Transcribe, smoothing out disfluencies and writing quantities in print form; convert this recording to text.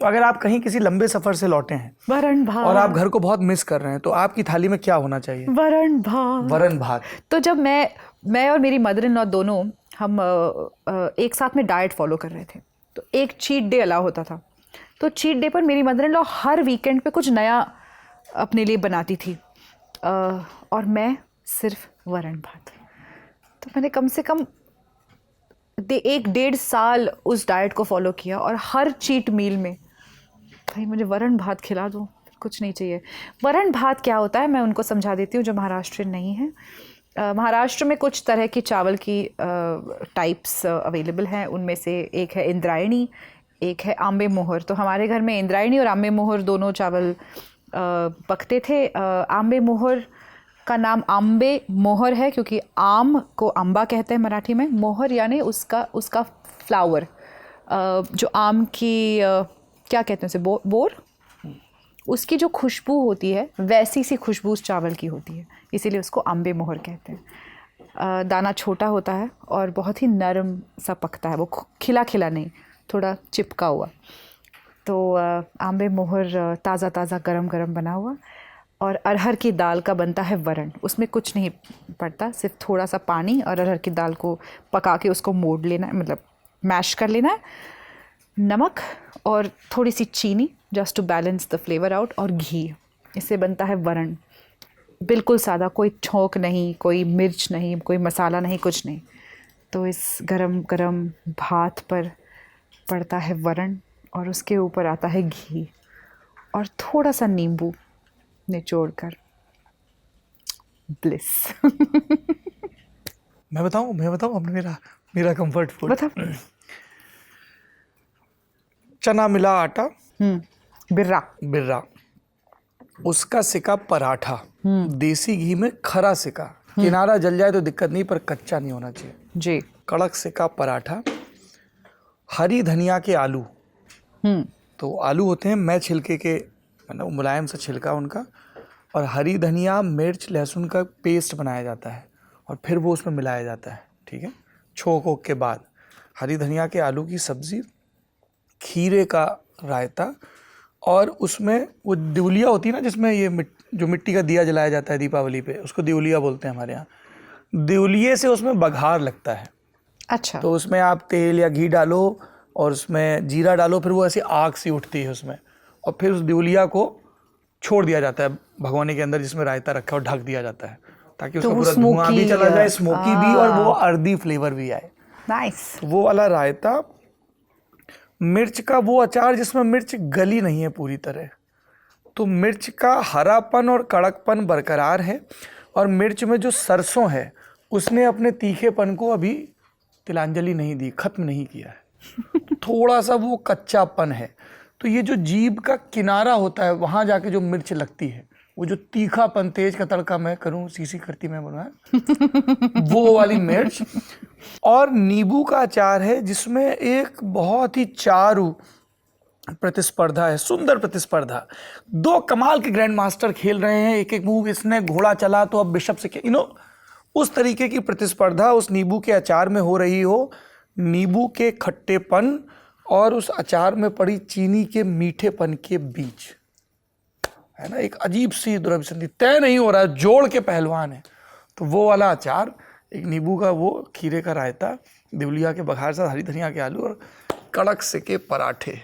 तो अगर आप कहीं किसी लंबे सफर से लौटे हैं वरण भात, और आप घर को बहुत मिस कर रहे हैं, तो आपकी थाली में क्या होना चाहिए? वरण भात। वरण भात। तो जब मैं और मेरी मदर इन लॉ दोनों हम एक साथ में डाइट फॉलो कर रहे थे, तो एक चीट डे अलाउ होता था। तो चीट डे पर मेरी mother in law her weekend पे कुछ नया अपने लिए बनाती थी, और मैं सिर्फ वरण भात। तो मैंने कम से कम 1-1.5 साल उस डाइट को फॉलो किया, और हर चीट मील में भाई मुझे वरण भात खिला दो, कुछ नहीं चाहिए। वरण भात क्या होता है मैं उनको समझा देती हूँ जो महाराष्ट्रियन नहीं है। महाराष्ट्र में कुछ तरह की चावल की टाइप्स अवेलेबल हैं। उनमें से एक है इंद्रायणी, एक है आंबे मोहर। तो हमारे घर में इंद्रायणी और आंबे मोहर दोनों चावल पकते थे। आंबे मोहर का नाम आंबे मोहर है क्योंकि आम को अम्बा कहते हैं मराठी में, मोहर यानी उसका फ्लावर, जो आम की क्या कहते हैं उसे, बोर, उसकी जो खुशबू होती है वैसी सी खुशबू उस चावल की होती है, इसीलिए उसको आंबे मोहर कहते हैं। दाना छोटा होता है और बहुत ही नरम सा पकता है, वो खिला खिला नहीं, थोड़ा चिपका हुआ। तो आंबे मोहर ताज़ा ताज़ा गरम गरम बना हुआ। और अरहर की दाल का बनता है वरण। उसमें कुछ नहीं पड़ता, सिर्फ थोड़ा सा पानी और अरहर की दाल को पका के उसको मोड़ लेना है, मतलब मैश कर लेना है, नमक और थोड़ी सी चीनी just to balance the flavour out, और घी। इससे बनता है वरण, बिल्कुल सादा, कोई छौंक नहीं, कोई मिर्च नहीं, कोई मसाला नहीं, कुछ नहीं। तो इस गरम गरम भात पर पड़ता है वरण, और उसके ऊपर आता है घी और थोड़ा सा नींबू निचोड़ कर। ब्लिस। मैं बताऊं अपने मेरा कंफर्ट फूड। बता। चना मिला आटा, बिर्रा, उसका सिका पराठा, देसी घी में खरा सिका, किनारा जल जाए तो दिक्कत नहीं पर कच्चा नहीं होना चाहिए जी। कड़क सिका पराठा, हरी धनिया के आलू। तो आलू होते हैं मैं छिलके के, मतलब मुलायम सा छिलका उनका, और हरी धनिया मिर्च लहसुन का पेस्ट बनाया जाता है और फिर वो उसमें मिलाया जाता है, ठीक है। छोंक के बाद हरी धनिया के आलू की सब्ज़ी, खीरे का रायता, और उसमें वो दिवलिया होती है ना, जिसमें ये जो मिट्टी का दिया जलाया जाता है दीपावली पे, उसको दिवलिया बोलते हैं हमारे यहाँ। दिवलिये से उसमें बघार लगता है। अच्छा। तो उसमें आप तेल या घी डालो और उसमें जीरा डालो, फिर वो ऐसी आग सी उठती है उसमें, और फिर उस दिवलिया को छोड़ दिया जाता है भगोने के अंदर जिसमें रायता रखा और ढक दिया जाता है, ताकि उसका पूरा धुआं भी चला जाए, स्मोकी भी, और वो अर्दी फ्लेवर भी आए। नाइस। वो वाला रायता, मिर्च का वो अचार जिसमें मिर्च गली नहीं है पूरी तरह, तो मिर्च का हरापन और कड़कपन बरकरार है, और मिर्च में जो सरसों है उसने अपने तीखेपन को अभी तिलांजलि नहीं दी, खत्म नहीं किया है। थोड़ा सा वो कच्चापन है। तो ये जो जीभ का किनारा होता है वहाँ जाके जो मिर्च लगती है, वो जो तीखापन, तेज का तड़का मैं करूँ, सीसी करती मैं बनवाया, वो वाली मिर्च। और नींबू का अचार है जिसमें एक बहुत ही चारू प्रतिस्पर्धा है, सुंदर प्रतिस्पर्धा। 2 कमाल के ग्रैंड मास्टर खेल रहे हैं, एक एक मूव, इसने घोड़ा चला तो अब बिशप से, उस तरीके की प्रतिस्पर्धा उस नींबू के अचार में हो रही हो। नींबू के खट्टेपन और उस अचार में पड़ी चीनी के मीठेपन के बीच, है ना, एक अजीब सी दुर्भिसंधि, तय नहीं हो रहा है, जोड़ के पहलवान है। तो वो वाला अचार, एक नींबू का वो, खीरे का रायता, दिवलिया के बघार साथ हरी धनिया के आलू, और कड़क से के पराठे।